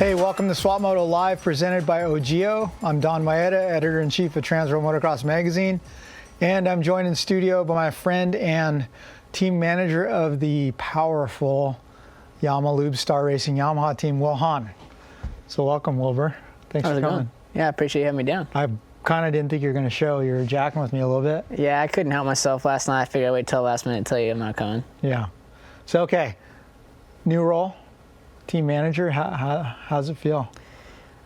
Hey, welcome to Swapmoto Live, presented by Ogio. I'm Don Maeda, editor-in-chief of Transworld Motocross magazine, and I'm joined in studio by my friend and team manager of the powerful Yamaha Lube Star Racing Yamaha team, Wil Hahn. So welcome, Wilbur. Thanks for coming. Yeah, I appreciate you having me down. I kind of didn't think you were going to show. You were jacking with me a little bit. Yeah, I couldn't help myself last night. I figured I'd wait till the last minute to tell you I'm not coming. Yeah. So, okay, new role. Team manager, how's it feel?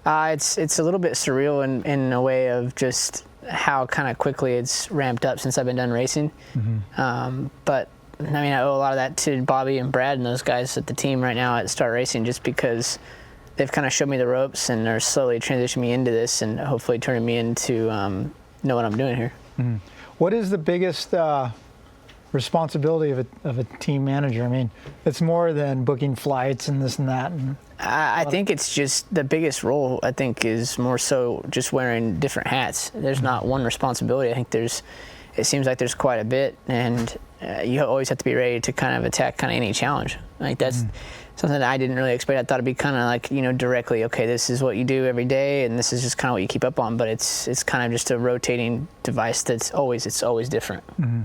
It's a little bit surreal in a way of just how kind of quickly it's ramped up since I've been done racing. Mm-hmm. But I mean, I owe a lot of that to Bobby and Brad and those guys at the team right now at Start Racing, just because they've kind of showed me the ropes and are slowly transitioning me into this and hopefully turning me into know what I'm doing here. Mm-hmm. What is the biggest responsibility of a team manager? I mean, it's more than booking flights and this and that. I think it's just the biggest role, I think, is more so just wearing different hats. There's not one responsibility. I think it seems like there's quite a bit, and you always have to be ready to kind of attack kind of any challenge. Like that's something that I didn't really expect. I thought it'd be kind of like, you know, directly, okay, this is what you do every day, and this is just kind of what you keep up on. But it's kind of just a rotating device that's always different. Mm-hmm.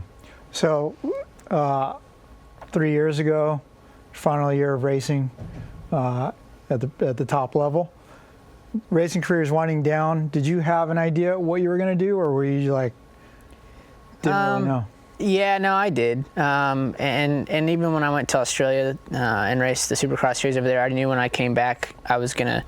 So, 3 years ago, final year of racing at the top level. Racing career is winding down. Did you have an idea what you were going to do, or were you like didn't really know? Yeah, no, I did. And even when I went to Australia and raced the Supercross series over there, I knew when I came back I was going to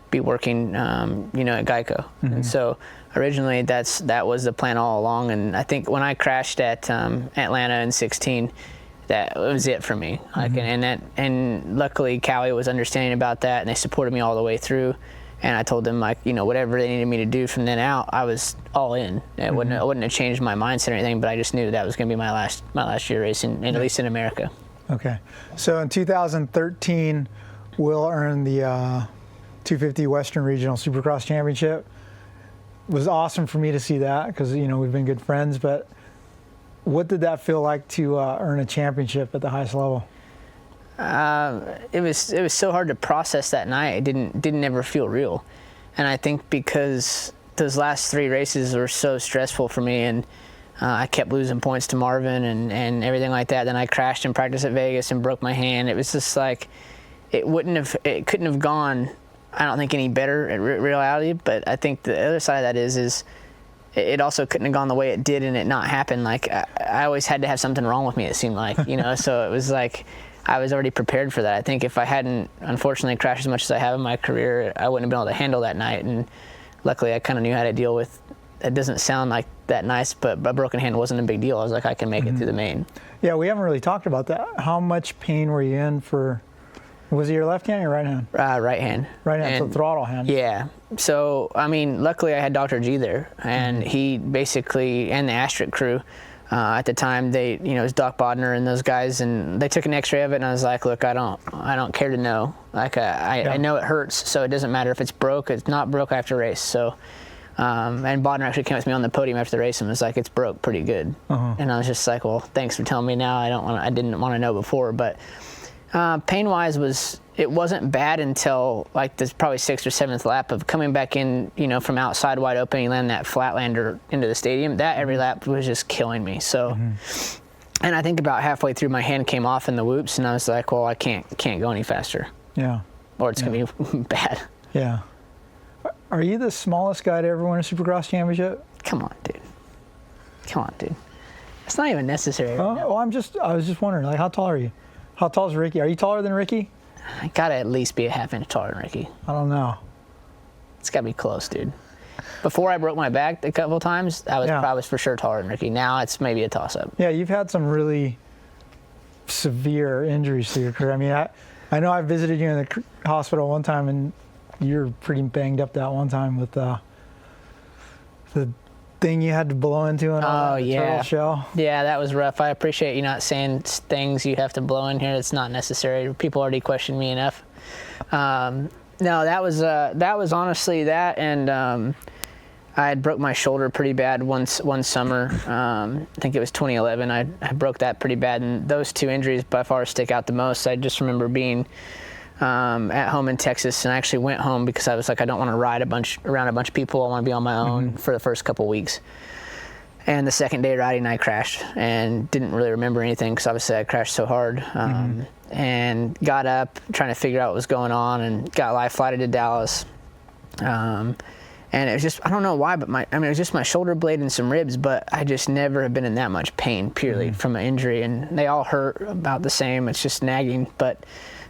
be working, you know, at Geico. Mm-hmm. And so originally that was the plan all along. And I think when I crashed at Atlanta in 16, that was it for me. Like, and luckily Cali was understanding about that, and they supported me all the way through. And I told them, like, you know, whatever they needed me to do from then out, I was all in. It wouldn't have changed my mindset or anything, but I just knew that was going to be my last year racing, at least in America. Okay. So in 2013, Wil earned the 250 Western Regional Supercross Championship. It was awesome for me to see that because, you know, we've been good friends. But what did that feel like to earn a championship at the highest level? It was so hard to process that night. It didn't ever feel real. And I think because those last three races were so stressful for me, and I kept losing points to Marvin and everything like that. Then I crashed in practice at Vegas and broke my hand. It was just like it couldn't have gone, I don't think, any better in reality. But I think the other side of that is it also couldn't have gone the way it did and it not happen. Like I always had to have something wrong with me, it seemed like, you know. So it was like I was already prepared for that. I think if I hadn't, unfortunately, crashed as much as I have in my career, I wouldn't have been able to handle that night. And luckily, I kind of knew how to deal with. It doesn't sound like that nice, but a broken hand wasn't a big deal. I was like, I can make it through the main. Yeah, we haven't really talked about that. How much pain were you in for? Was it your left hand or your right hand? Right hand. Right hand, so throttle hand. Yeah. So, I mean, luckily I had Dr. G there, and he basically, and the Asterisk crew, at the time, it was Doc Bodner and those guys, and they took an x-ray of it, and I was like, look, I don't care to know. Like, I know it hurts, so it doesn't matter if it's broke. It's not broke, I have to race. So, and Bodner actually came with me on the podium after the race and was like, it's broke pretty good. And I was just like, well, thanks for telling me now. I didn't want to know before, but pain-wise it wasn't bad until like this probably 6th or 7th lap of coming back in, you know, from outside wide open, you land that flatlander into the stadium. That every lap was just killing me. So, and I think about halfway through my hand came off in the whoops, and I was like, well, I can't go any faster. Yeah. Or it's gonna be bad. Yeah. Are you the smallest guy to ever win a Supercross championship? Come on, dude. It's not even necessary. Oh, well, I was just wondering, like, how tall are you? How tall is Ricky? Are you taller than Ricky? I gotta at least be a half inch taller than Ricky. I don't know. It's gotta be close, dude. Before I broke my back a couple of times, I was for sure taller than Ricky. Now it's maybe a toss-up. Yeah, you've had some really severe injuries to your career. I mean, I know I visited you in the hospital one time, and you're pretty banged up that one time with the thing you had to blow into and all that turtle shell. Yeah, that was rough. I appreciate you not saying things you have to blow in here. It's not necessary. People already question me enough. No, that was honestly that, and I had broke my shoulder pretty bad one summer. I think it was 2011. I broke that pretty bad, and those two injuries by far stick out the most. I just remember being at home in Texas, and I actually went home because I was like, I don't want to ride around a bunch of people. I want to be on my own for the first couple weeks. And the second day riding, I crashed and didn't really remember anything because obviously I crashed so hard. And got up trying to figure out what was going on, and got live flighted to Dallas. And it was just, I don't know why, but it was just my shoulder blade and some ribs, but I just never have been in that much pain purely from an injury, and they all hurt about the same. It's just nagging, but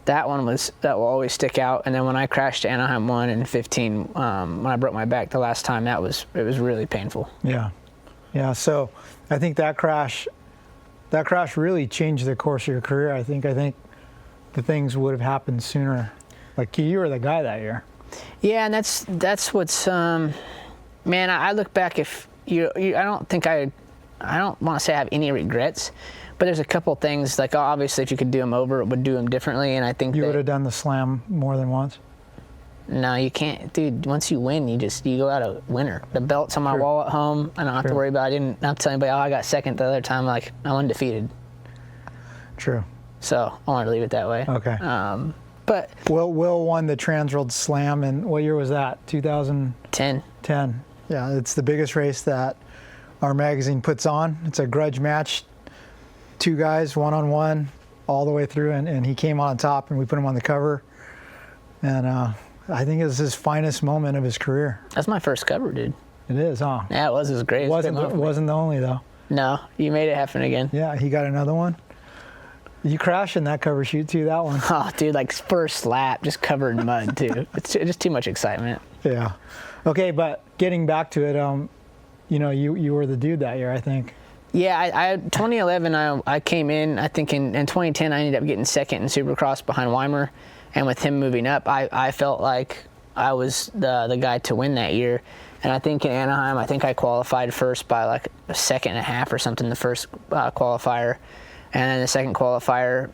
that will always stick out. And then when I crashed to Anaheim 1 in 15, when I broke my back the last time, it was really painful. Yeah, so I think that crash really changed the course of your career. I think the things would have happened sooner. Like, you were the guy that year. Yeah, and that's what's, man, I look back, if I don't want to say I have any regrets, but there's a couple things, like obviously if you could do them over, it would do them differently, and I think you would have done the slam more than once. No, you can't, dude. Once you win, you go out a winner. The belt's on my wall at home. I don't have to worry about it. I didn't tell anybody, I got second the other time. Like, I'm undefeated. True. So I wanted to leave it that way. Okay. But Wil won the Transworld Slam, and what year was that? 2010. 10. Yeah, it's the biggest race that our magazine puts on. It's a grudge match, 2 guys, one-on-one, all the way through, and he came on top, and we put him on the cover. And I think it was his finest moment of his career. That's my first cover, dude. It is, huh? Yeah, it was his greatest. Wasn't the only, though. No, you made it happen again. Yeah, he got another one. You crashed in that cover shoot too, that one. Oh, dude, like first lap, just covered in mud too. It's just too much excitement. Yeah. Okay, but getting back to it, you were the dude that year, I think. Yeah, 2011, I came in. I think in 2010, I ended up getting second in Supercross behind Weimer, and with him moving up, I felt like I was the guy to win that year. And I think in Anaheim, I think I qualified first by like a second and a half or something, the first qualifier. And then the second qualifier,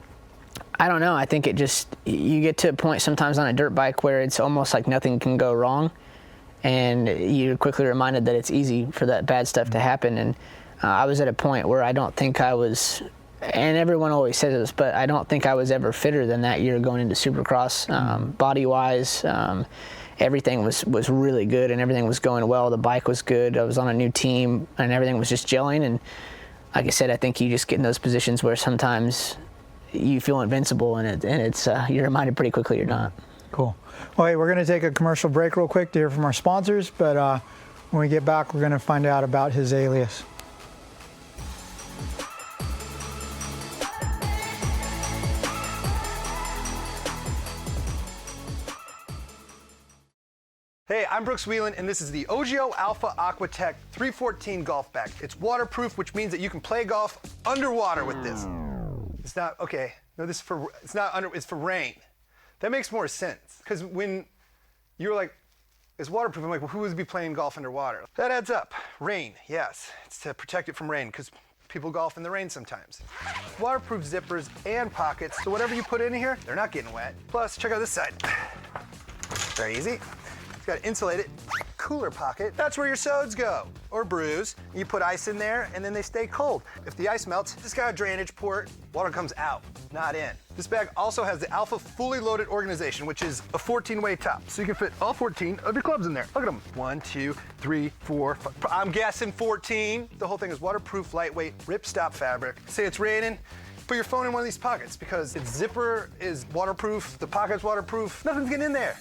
I don't know, I think you get to a point sometimes on a dirt bike where it's almost like nothing can go wrong. And you're quickly reminded that it's easy for that bad stuff to happen. And I was at a point where I don't think I was, and everyone always says this, but I don't think I was ever fitter than that year going into Supercross. Body-wise, everything was really good and everything was going well. The bike was good. I was on a new team and everything was just gelling. And like I said, I think you just get in those positions where sometimes you feel invincible, and it's you're reminded pretty quickly you're not. Cool. Well, hey, we're going to take a commercial break real quick to hear from our sponsors, but when we get back, we're going to find out about his alias. Hey, I'm Brooks Whelan, and this is the Ogio Alpha Aquatech 314 golf bag. It's waterproof, which means that you can play golf underwater with this. It's not, okay, no, it's for rain. That makes more sense, because when you're like, it's waterproof, I'm like, well, who would be playing golf underwater? That adds up. Rain, yes, it's to protect it from rain, because people golf in the rain sometimes. Waterproof zippers and pockets, so whatever you put in here, they're not getting wet. Plus, check out this side. Very easy. It's got an insulated cooler pocket. That's where your sods go, or brews. You put ice in there, and then they stay cold. If the ice melts, it's got a drainage port. Water comes out, not in. This bag also has the Alpha Fully Loaded Organization, which is a 14-way top. So you can fit all 14 of your clubs in there. Look at them. 1, 2, 3, 4, 5. I'm guessing 14. The whole thing is waterproof, lightweight, ripstop fabric. Say it's raining, put your phone in one of these pockets because its zipper is waterproof, the pocket's waterproof. Nothing's getting in there.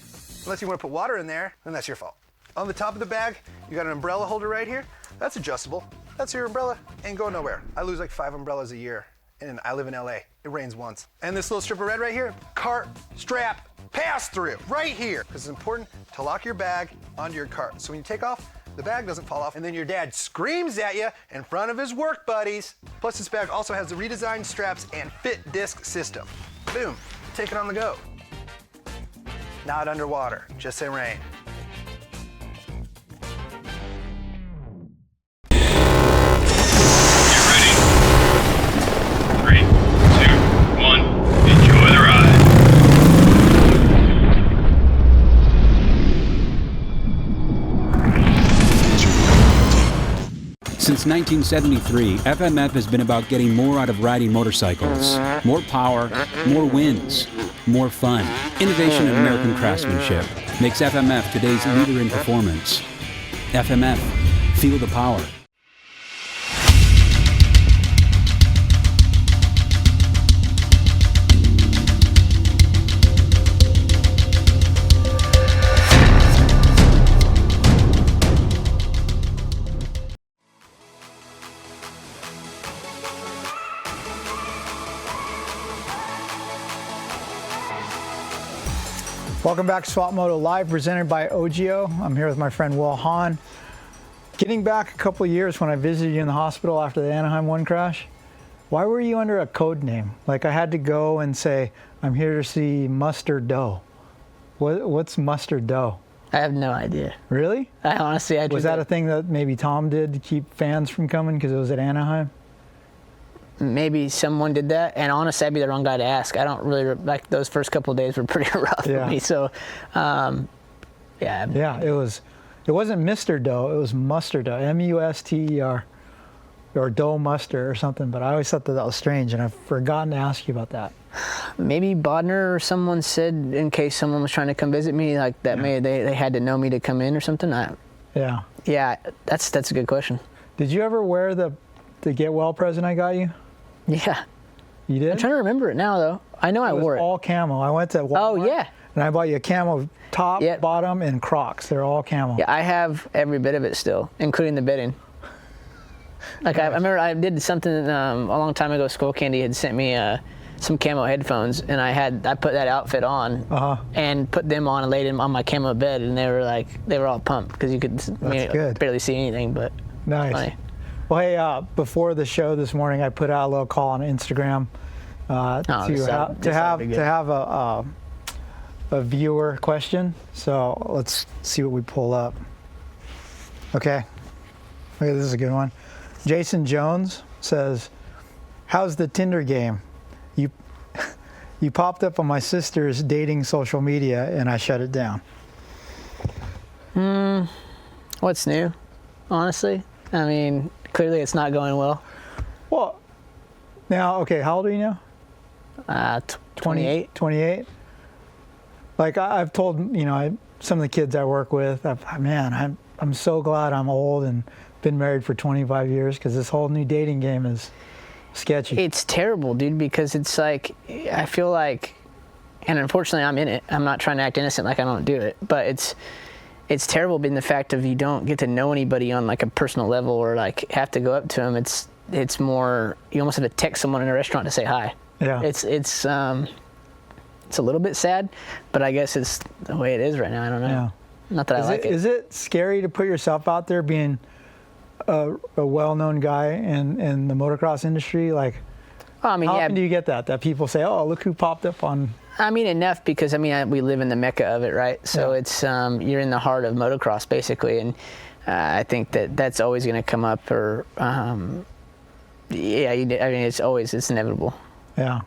Unless you want to put water in there, then that's your fault. On the top of the bag, you got an umbrella holder right here. That's adjustable. That's your umbrella. Ain't going nowhere. I lose like 5 umbrellas a year, and I live in LA. It rains once. And this little strip of red right here, cart strap pass through right here. Because it's important to lock your bag onto your cart. So when you take off, the bag doesn't fall off, and then your dad screams at you in front of his work buddies. Plus this bag also has the redesigned straps and fit disc system. Boom, take it on the go. Not underwater, just say rain. Get ready. 3, 2, 1, enjoy the ride. Since 1973, FMF has been about getting more out of riding motorcycles. More power, more wins. more fun. Innovation in American craftsmanship makes FMF today's leader in performance. FMF, feel the power. Welcome back to Swapmoto Live, presented by Ogio. I'm here with my friend Wil Hahn. Getting back a couple of years when I visited you in the hospital after the Anaheim 1 crash, why were you under a code name? Like I had to go and say, I'm here to see Mustard Doe. What's Mustard Doe? I have no idea. Really? I honestly, Was that a thing that maybe Tom did to keep fans from coming because it was at Anaheim? Maybe someone did that, and honestly, I'd be the wrong guy to ask. I don't really, like, those first couple of days were pretty rough for me, so, yeah. Yeah, it wasn't Mr. Doe, it was Mustard Doe, M-U-S-T-E-R, or Doe Mustard or something, but I always thought that was strange, and I've forgotten to ask you about that. Maybe Bodner or someone said, in case someone was trying to come visit me, like, that maybe they had to know me to come in or something. Yeah, that's a good question. Did you ever wear the Get Well present I got you? Yeah. You did? I'm trying to remember it now, though. I know I wore it. All camo. I went to Walmart. Oh, yeah. And I bought you a camo top, bottom, and Crocs. They're all camo. Yeah, I have every bit of it still, including the bedding. Like, I remember I did something a long time ago. Skull Candy had sent me some camo headphones, and I put that outfit on and put them on and laid them on my camo bed, and they were all pumped because you could barely see anything, but nice. Funny. Well, hey, before the show this morning, I put out a little call on Instagram to have a viewer question. So let's see what we pull up. Okay, this is a good one. Jason Jones says, "How's the Tinder game? You popped up on my sister's dating social media, and I shut it down." What's new? Honestly, I mean. Clearly, it's not going well. Well, now, okay, how old are you now? 28. 28? Like, I've told, some of the kids I work with, I'm so glad I'm old and been married for 25 years because this whole new dating game is sketchy. It's terrible, dude, because it's like, I feel like, and unfortunately, I'm in it. I'm not trying to act innocent like I don't do it, but it's terrible being the fact of you don't get to know anybody on like a personal level or like have to go up to them. It's more, you almost have to text someone in a restaurant to say hi. Yeah. It's a little bit sad, but I guess it's the way it is right now. I don't know. Yeah. Not that I like it. Is it scary to put yourself out there being a well-known guy in the motocross industry? Like, well, I mean, how often do you get that people say, "Oh, look who popped up on"? I mean, enough because we live in the mecca of it, right? So it's you're in the heart of motocross basically, and I think that's always going to come up. Or it's inevitable. Yeah.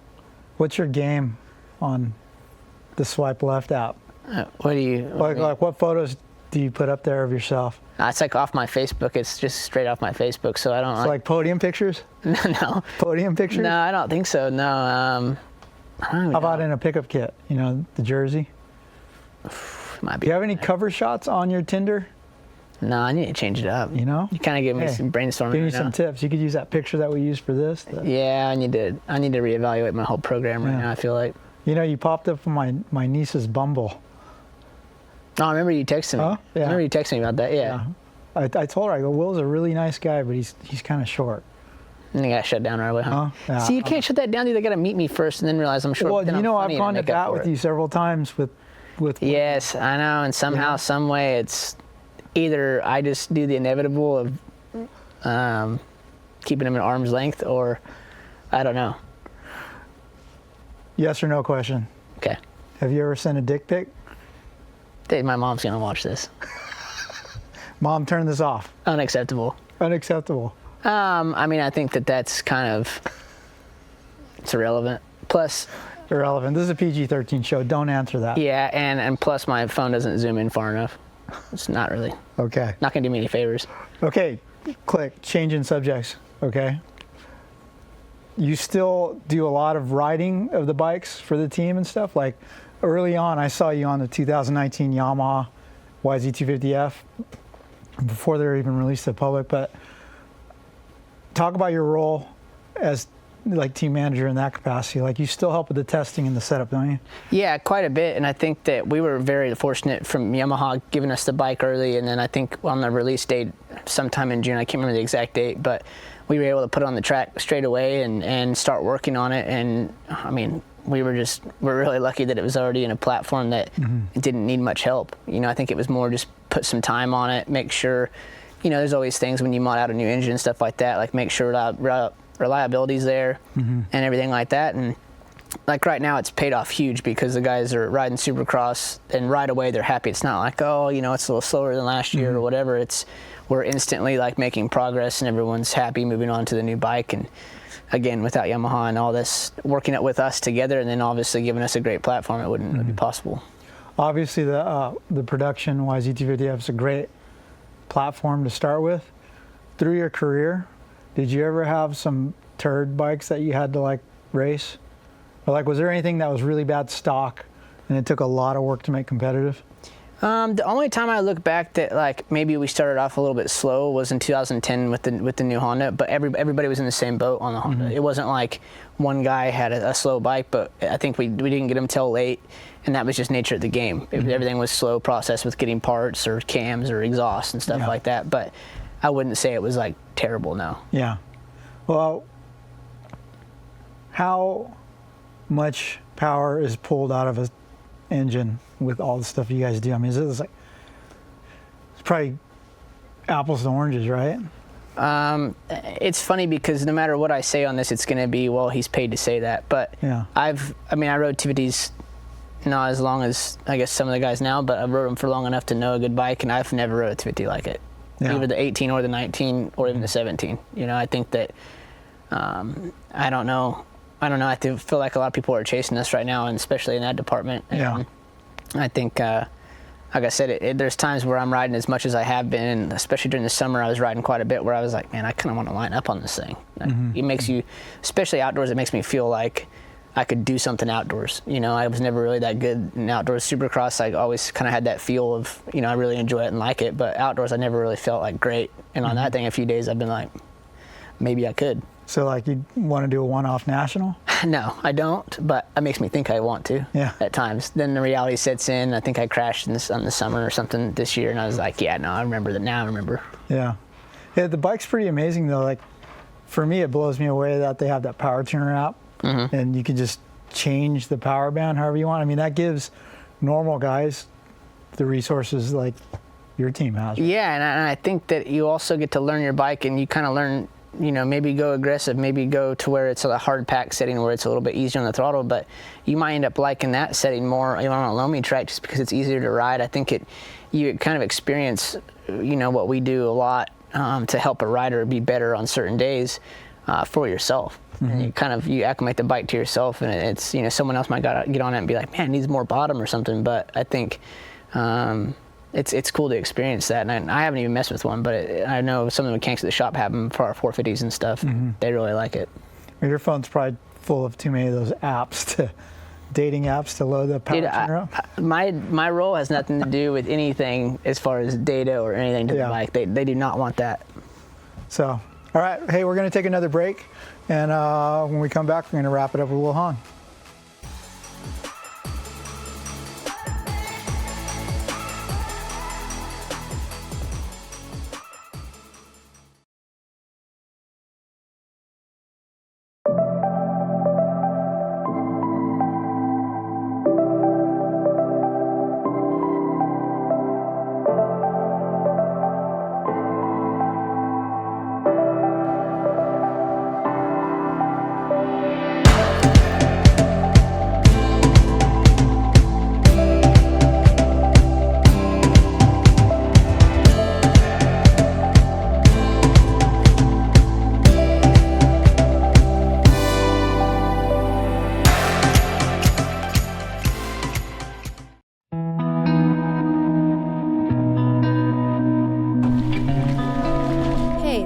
What's your game on the Swipe Left app? What do you like? What photos do you put up there of yourself? It's like off my Facebook. It's just straight off my Facebook, so I don't. It's like podium pictures? No. Podium pictures? No, I don't think so. No. How about in a pickup kit? The jersey? Might be. Do you have any cover shots on your Tinder? No, I need to change it up. You kind of give me some brainstorming. Give me some tips. You could use that picture that we used for this. Yeah, I need to reevaluate my whole program right now. I feel like. You popped up on my niece's Bumble. Oh, I remember you texting me. Yeah. I remember you texting me about that. Yeah. I told her, I go, Will's a really nice guy, but he's kind of short. And they got shut down right away, huh? Yeah. See, you can't shut that down. They got to meet me first and then realize I'm short. Well, I've gone to bat with you several times with. Yes, I know, and somehow, some way, it's either I just do the inevitable of keeping them at arm's length, or I don't know. Yes or no question. Okay. Have you ever sent a dick pic? My mom's gonna watch this. Mom, turn this off. Unacceptable. Unacceptable. I mean, I think that's kind of, it's irrelevant. Plus, irrelevant. This is a PG-13 show. Don't answer that. Yeah, and plus my phone doesn't zoom in far enough. It's not really. Okay. Not gonna do me any favors. Okay, click. Changing subjects. Okay. you still do a lot of riding of the bikes for the team and stuff? Like early on, I saw you on the 2019 Yamaha YZ250F before they were even released to the public. But talk about your role as like team manager in that capacity. Like you still help with the testing and the setup, don't you? Yeah, quite a bit. And I think that we were very fortunate from Yamaha giving us the bike early. And then I think on the release date, sometime in June, I can't remember the exact date, but we were able to put it on the track straight away and start working on it. And I mean, we're really lucky that it was already in a platform that it didn't need much help. You know, I think it was more just put some time on it, make sure, you know, there's always things when you mod out a new engine and stuff like that, like make sure reliability's there and everything like that. And like right now it's paid off huge because the guys are riding Supercross and right away they're happy. It's not like, oh, you know, it's a little slower than last year or whatever. We're instantly like making progress and everyone's happy moving on to the new bike. And again, without Yamaha and all this working it with us together and then obviously giving us a great platform, it wouldn't be possible. Obviously the production YZ250F is a great platform to start with. Through your career, did you ever have some turd bikes that you had to like race? Or like, was there anything that was really bad stock and it took a lot of work to make competitive? The only time I look back that like maybe we started off a little bit slow was in 2010 with the new Honda, but everybody was in the same boat on the Honda. It wasn't like one guy had a slow bike, but I think we didn't get them till late, and that was just nature of the game. Everything was slow process with getting parts or cams or exhaust and stuff like that, but I wouldn't say it was like terrible, no. Yeah. Well, how much power is pulled out of an engine with all the stuff you guys do? I mean, it's probably apples to oranges, right? It's funny because no matter what I say on this, it's going to be, well, he's paid to say that. But yeah. I rode 250s not as long as I guess some of the guys now, but I've rode them for long enough to know a good bike, and I've never rode a 250 like it. Yeah. Either the 18 or the 19 or even the 17. You know, I think that, I don't know. I feel like a lot of people are chasing us right now, and especially in that department. And I think, like I said, there's times where I'm riding as much as I have been, and especially during the summer, I was riding quite a bit where I was like, man, I kind of want to line up on this thing. It makes you, especially outdoors, it makes me feel like I could do something outdoors. You know, I was never really that good in outdoors. Supercross, I always kind of had that feel of, you know, I really enjoy it and like it, but outdoors, I never really felt like great. And on that thing, a few days, I've been like, maybe I could. So like you want to do a one-off national? No, I don't, but it makes me think I want to at times. Then the reality sets in. I think I crashed on the summer or something this year, and I was like, yeah, no, I remember that now. I remember. Yeah. Yeah, the bike's pretty amazing, though. Like, for me, it blows me away that they have that power tuner app, and you can just change the power band however you want. I mean, that gives normal guys the resources like your team has. Right? Yeah, and I think that you also get to learn your bike, and you kind of learn, you know, maybe go aggressive, maybe go to where it's a hard pack setting where it's a little bit easier on the throttle, but you might end up liking that setting more, you know, on a loamy track just because it's easier to ride. I think you kind of experience, you know, what we do a lot to help a rider be better on certain days for yourself. And you acclimate the bike to yourself, and it's, you know, someone else might get on it and be like, man, it needs more bottom or something, but I think it's cool to experience that. And I haven't even messed with one, but I know some of the mechanics at the shop have them for our 450s and stuff. They really like it. Your phone's probably full of too many of those dating apps to load the power tuner up. My role has nothing to do with anything as far as data or anything to the bike. They do not want that. So, all right, hey, we're going to take another break, and when we come back, we're going to wrap it up with Wil Hahn.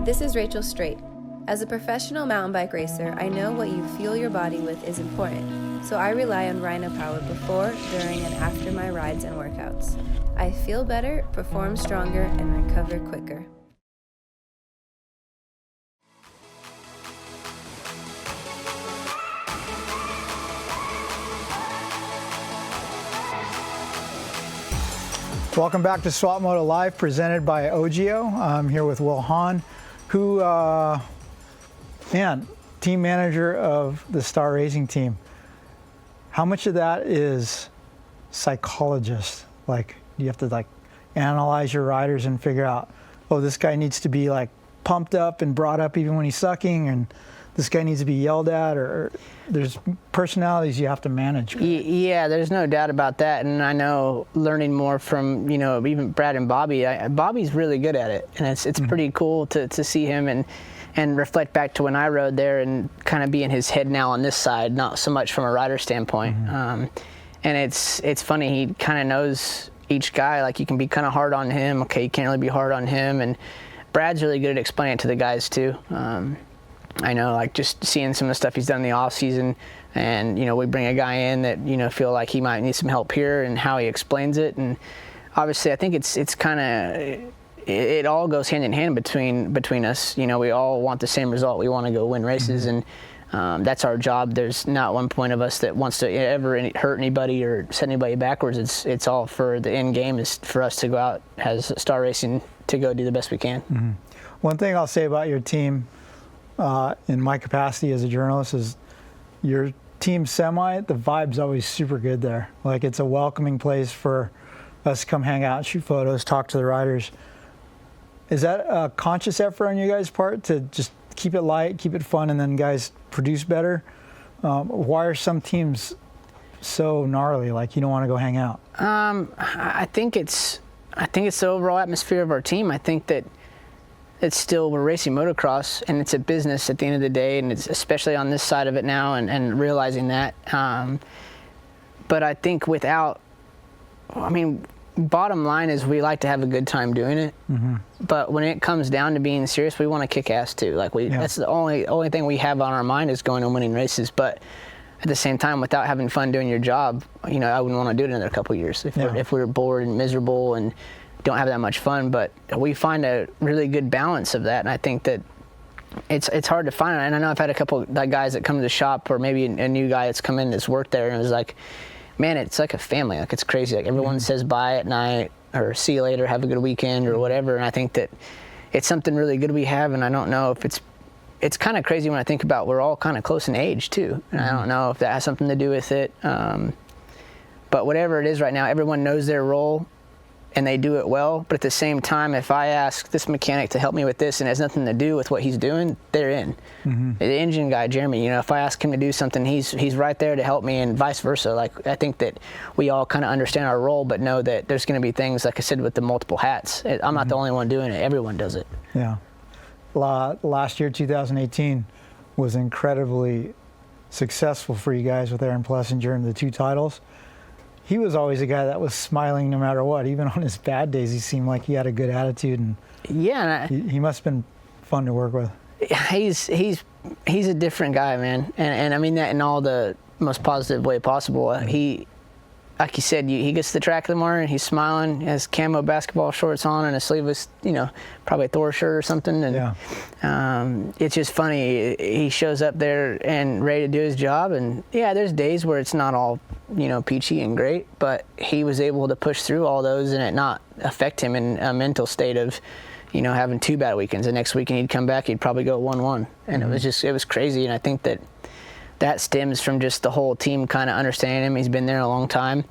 This is Rachel Strait. As a professional mountain bike racer, I know what you fuel your body with is important, so I rely on Rhino Power before, during, and after my rides and workouts. I feel better, perform stronger, and recover quicker. Welcome back to Swapmoto Live, presented by Ogio. I'm here with Wil Hahn, who, team manager of the Star Racing team. How much of that is psychologist? Like, you have to like analyze your riders and figure out, oh, this guy needs to be like pumped up and brought up even when he's sucking, and this guy needs to be yelled at, or there's personalities you have to manage. Yeah, there's no doubt about that. And I know learning more from, even Brad and Bobby, Bobby's really good at it. And it's pretty cool to see him and reflect back to when I rode there and kind of be in his head now on this side, not so much from a rider standpoint. And it's funny, he kind of knows each guy. Like, you can be kind of hard on him. Okay, you can't really be hard on him. And Brad's really good at explaining it to the guys too. I know, like, just seeing some of the stuff he's done in the off season, and we bring a guy in that feel like he might need some help here, and how he explains it. And obviously, I think it's kind of, it all goes hand in hand between us. We all want the same result. We want to go win races, and that's our job. There's not one point of us that wants to ever hurt anybody or set anybody backwards. It's all for the end game, is for us to go out as Star Racing to go do the best we can. One thing I'll say about your team, in my capacity as a journalist, is your team semi, the vibe's always super good there. Like, it's a welcoming place for us to come hang out, shoot photos, talk to the riders. Is that a conscious effort on you guys' part to just keep it light, keep it fun, and then guys produce better? Why are some teams so gnarly, like you don't want to go hang out? I think it's the overall atmosphere of our team. I think that we're racing motocross, and it's a business at the end of the day, and it's especially on this side of it now, and realizing that. But I think bottom line is we like to have a good time doing it. But when it comes down to being serious, we want to kick ass too. Like, that's the only thing we have on our mind is going and winning races. But at the same time, without having fun doing your job, I wouldn't want to do it another couple of years if we're bored and miserable and don't have that much fun. But we find a really good balance of that, and I think that it's hard to find. And I know I've had a couple like guys that come to the shop, or maybe a new guy that's come in that's worked there, and it was like, man, it's like a family. Like, it's crazy. Like, everyone says bye at night, or see you later, have a good weekend, or whatever. And I think that it's something really good we have, and I don't know if it's kind of crazy when I think about we're all kind of close in age too, and I don't know if that has something to do with it. But whatever it is right now, everyone knows their role, and they do it well. But at the same time, if I ask this mechanic to help me with this and it has nothing to do with what he's doing, they're in. The engine guy, Jeremy, if I ask him to do something, he's right there to help me, and vice versa. Like, I think that we all kind of understand our role, but know that there's going to be things, like I said, with the multiple hats. I'm not the only one doing it. Everyone does it. Yeah. Last year, 2018, was incredibly successful for you guys with Aaron Plessinger and the 2 titles. He was always a guy that was smiling no matter what. Even on his bad days, he seemed like he had a good attitude, and he must have been fun to work with. He's a different guy, man, and I mean that in all the most positive way possible. He, like you said, he gets to the track in the morning, he's smiling, has camo basketball shorts on and a sleeveless, probably a Thor shirt or something, and it's just funny. He shows up there and ready to do his job, and there's days where it's not all peachy and great, but he was able to push through all those and it not affect him in a mental state of having 2 bad weekends. The next weekend he'd come back, he'd probably go 1-1, and it was crazy. And I think that stems from just the whole team kind of understanding him. He's been there a long time,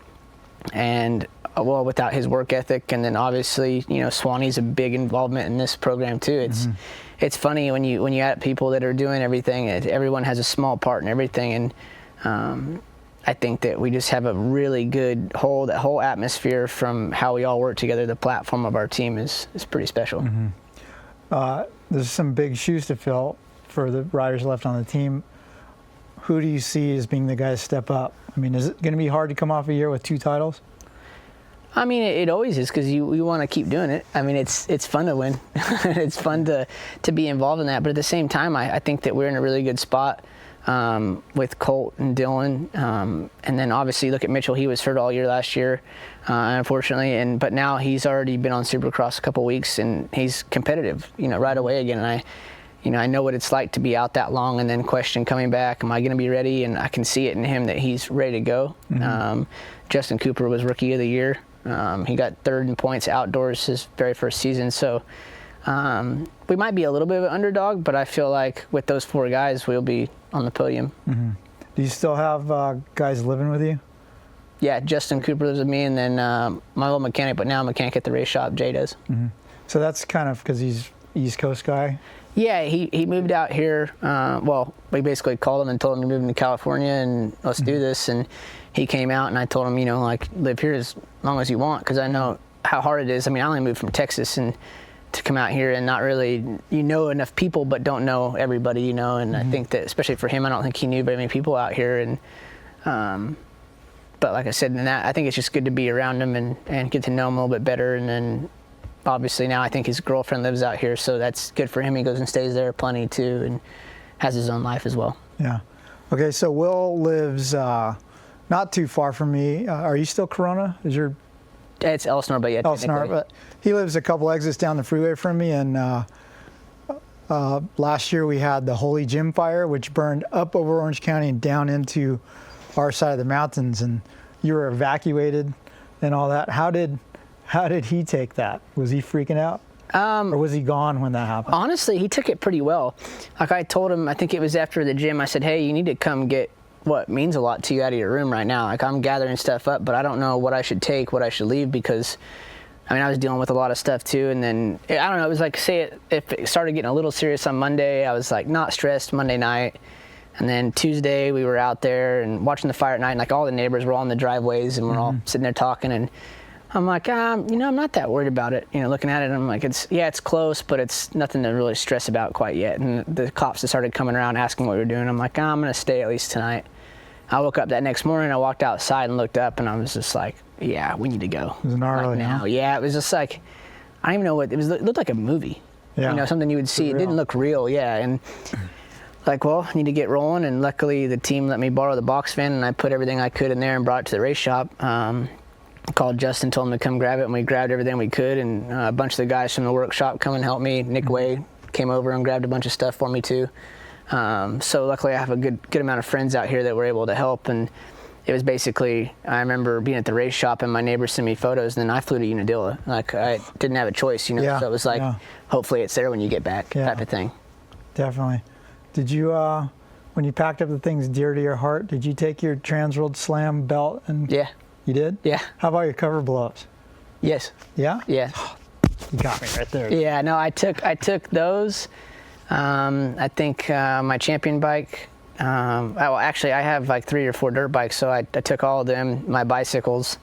and without his work ethic, and then obviously Swanee's a big involvement in this program too. It's funny when you add people that are doing everything. Everyone has a small part in everything, and I think that we just have a really good that whole atmosphere from how we all work together. The platform of our team is pretty special. There's some big shoes to fill for the riders left on the team. Who do you see as being the guy to step up? I mean, is it going to be hard to come off a year with 2 titles? I mean, it always is, because you want to keep doing it. I mean, it's fun to win. It's fun to be involved in that. But at the same time, I think that we're in a really good spot with Colt and Dylan. And then obviously look at Mitchell. He was hurt all year last year, unfortunately. But now he's already been on Supercross a couple weeks, and he's competitive, right away again. And I know what it's like to be out that long and then question coming back, am I going to be ready? And I can see it in him that he's ready to go. Justin Cooper was Rookie of the Year. He got third in points outdoors his very first season. So we might be a little bit of an underdog, but I feel like with those 4 guys, we'll be on the podium. Do you still have guys living with you? Yeah, Justin Cooper lives with me, and then my old mechanic, but now mechanic at the race shop, Jay does. So that's kind of because he's East Coast guy? Yeah, he moved out here. Well, we basically called him and told him to move to California and let's do this. And he came out, and I told him, live here as long as you want, because I know how hard it is. I mean, I only moved from Texas and to come out here and not really, enough people, but don't know everybody, and I think that, especially for him, I don't think he knew very many people out here. And but like I said, I think it's just good to be around him and get to know him a little bit better. And then obviously now I think his girlfriend lives out here, so that's good for him. He goes and stays there plenty too, and has his own life as well. Yeah. Okay, so Will lives not too far from me. Are you still Corona? It's Elsinore, but yeah, Elsinore, but he lives a couple exits down the freeway from me, and last year we had the Holy Gym Fire, which burned up over Orange County and down into our side of the mountains, and you were evacuated and all that. How did he take that? Was he freaking out? Or was he gone when that happened? Honestly, he took it pretty well. Like I told him, I think it was after the gym, I said, hey, you need to come get what means a lot to you out of your room right now. Like, I'm gathering stuff up, but I don't know what I should take, what I should leave, because I was dealing with a lot of stuff too. And then, I don't know, it was like, if it started getting a little serious on Monday, I was like not stressed Monday night. And then Tuesday we were out there and watching the fire at night, and like all the neighbors were all in the driveways, and we're all sitting there talking, and I'm like, I'm not that worried about it. Looking at it, I'm like, it's close, but it's nothing to really stress about quite yet. And the cops just started coming around asking what we were doing. I'm like, I'm gonna stay at least tonight. I woke up that next morning, I walked outside and looked up, and I was just like, yeah, we need to go. It was gnarly, now. Huh? Yeah, it was just like, I don't even know what it was. It looked like a movie. Yeah. Something you would see. It didn't look real. Yeah, and like, well, I need to get rolling. And luckily, the team let me borrow the box van, and I put everything I could in there and brought it to the race shop. Called Justin, told him to come grab it, and we grabbed everything we could. And a bunch of the guys from the workshop come and help me. Nick Way came over and grabbed a bunch of stuff for me too. So luckily, I have a good amount of friends out here that were able to help. And it was basically, I remember being at the race shop, and my neighbors sent me photos, and then I flew to Unadilla. Like, I didn't have a choice, Yeah, so it was like, hopefully it's there when you get back, type of thing. Definitely. Did you, when you packed up the things dear to your heart, did you take your Transworld Slam belt? And Yeah. You did? Yeah. How about your cover blow-ups? Yes. Yeah? Yeah. You got me right there. Yeah, no, I took those. I think my champion bike, well, actually, I have like 3 or 4 dirt bikes, so I took all of them, my bicycles,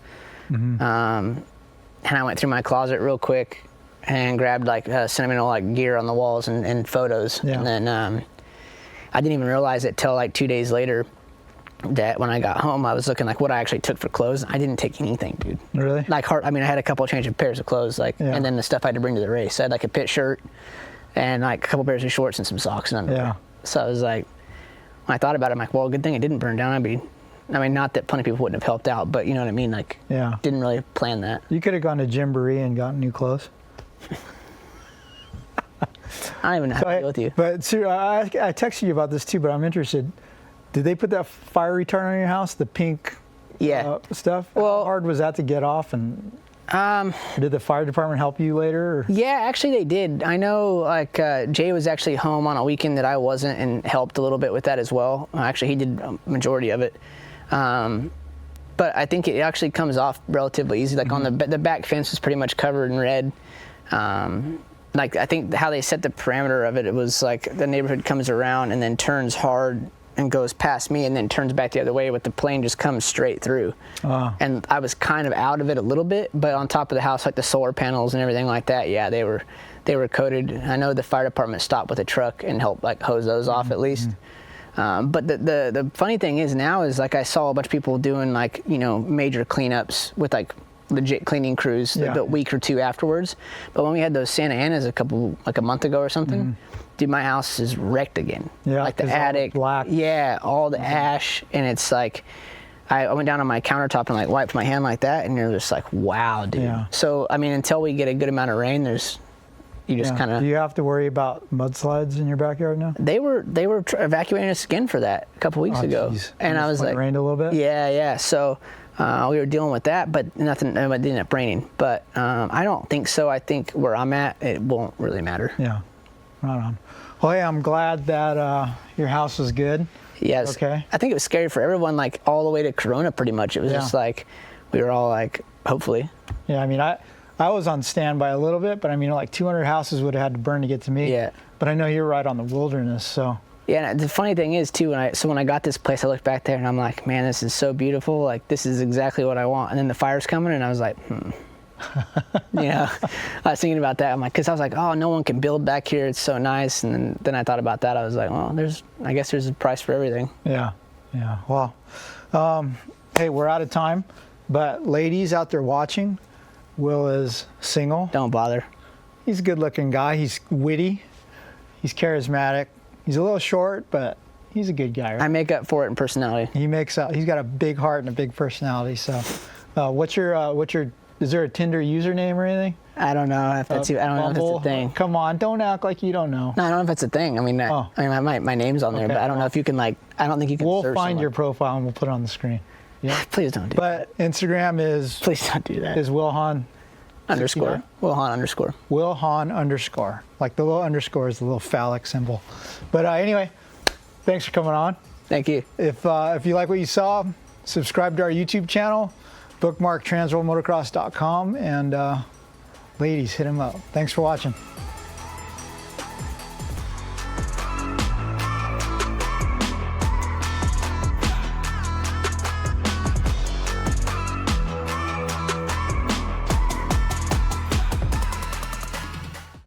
and I went through my closet real quick and grabbed like sentimental like gear on the walls and photos. Yeah. And then I didn't even realize it till like 2 days later that when I got home, I was looking like what I actually took for clothes. I didn't take anything, dude. Really? Like I had a couple of change of pairs of clothes, like, and then the stuff I had to bring to the race. I had like a pit shirt and like a couple pairs of shorts and some socks and underwear. Yeah. So I was like, when I thought about it, I'm like, well, good thing it didn't burn down. Not that plenty of people wouldn't have helped out, but you know what I mean? Like, didn't really plan that. You could have gone to Gymboree and gotten new clothes. I don't even know how to deal with you. But Sue, I texted you about this too, but I'm interested. Did they put that fire retardant on your house, the pink stuff? Well, how hard was that to get off? And did the fire department help you later? Or? Yeah, actually they did. I know like Jay was actually home on a weekend that I wasn't and helped a little bit with that as well. Actually, he did a majority of it. But I think it actually comes off relatively easy. Like on the back fence was pretty much covered in red. Like I think how they set the parameter of it, it was like the neighborhood comes around and then turns hard and goes past me and then turns back the other way, with the plane just comes straight through. And I was kind of out of it a little bit, but on top of the house, like the solar panels and everything like that, yeah, they were coated. I know the fire department stopped with a truck and helped like hose those off at least. But the funny thing is now is like I saw a bunch of people doing like, major cleanups with like legit cleaning crews Yeah. the week or two afterwards. But when we had those Santa Anas a month ago or something, dude, my house is wrecked again. Yeah, like the 'cause all the attic, black. yeah, all the ash, and it's like I went down on my countertop and like wiped my hand like that, and you're just like, wow, dude. Yeah. So I mean, until we get a good amount of rain, you just Yeah. kind Do of. you have to worry about mudslides in your backyard now? They were evacuating us again for that a couple weeks ago, Geez. and I was When like, it rained a little bit. yeah. So we were dealing with that, but nothing. It didn't end up raining. But I don't think so. I think where I'm at, it won't really matter. Yeah. Right on. Well, hey, I'm glad that your house was good. Yes. Okay. I think it was scary for everyone, like all the way to Corona, pretty much. It was Yeah. just like we were all like, hopefully. Yeah, I mean, I was on standby a little bit, but I mean, like 200 houses would have had to burn to get to me. Yeah. But I know you're right on the wilderness, so. Yeah, and the funny thing is too, when I got this place, I looked back there and I'm like, man, this is so beautiful. Like this is exactly what I want. And then the fire's coming, and I was like, I was thinking about that. I'm like, because I was like, oh, no one can build back here. It's so nice. And then I thought about that. I was like, well, I guess there's a price for everything. Yeah. Well, hey, we're out of time, but ladies out there watching, Will is single. Don't bother. He's a good-looking guy. He's witty. He's charismatic. He's a little short, but he's a good guy. Right? I make up for it in personality. He's got a big heart and a big personality. So, what's your? Is there a Tinder username or anything? I don't know if that's I don't know if Bumble? it's a thing. Come on, don't act like you don't know. No, I don't know if it's a thing. I mean, my name's on there, Okay. but I don't know if you can I don't think you can. We'll search find someone. your profile and we'll put it on the screen. Yeah. Please don't do that. But Instagram Please don't do that. is Wil Hahn Underscore. Wil Hahn underscore. Wil Hahn underscore. Like the little underscore is the little phallic symbol. But anyway, thanks for coming on. Thank you. If you like what you saw, subscribe to our YouTube channel, bookmark transworldmotocross.com, and ladies, hit him up. Thanks for watching.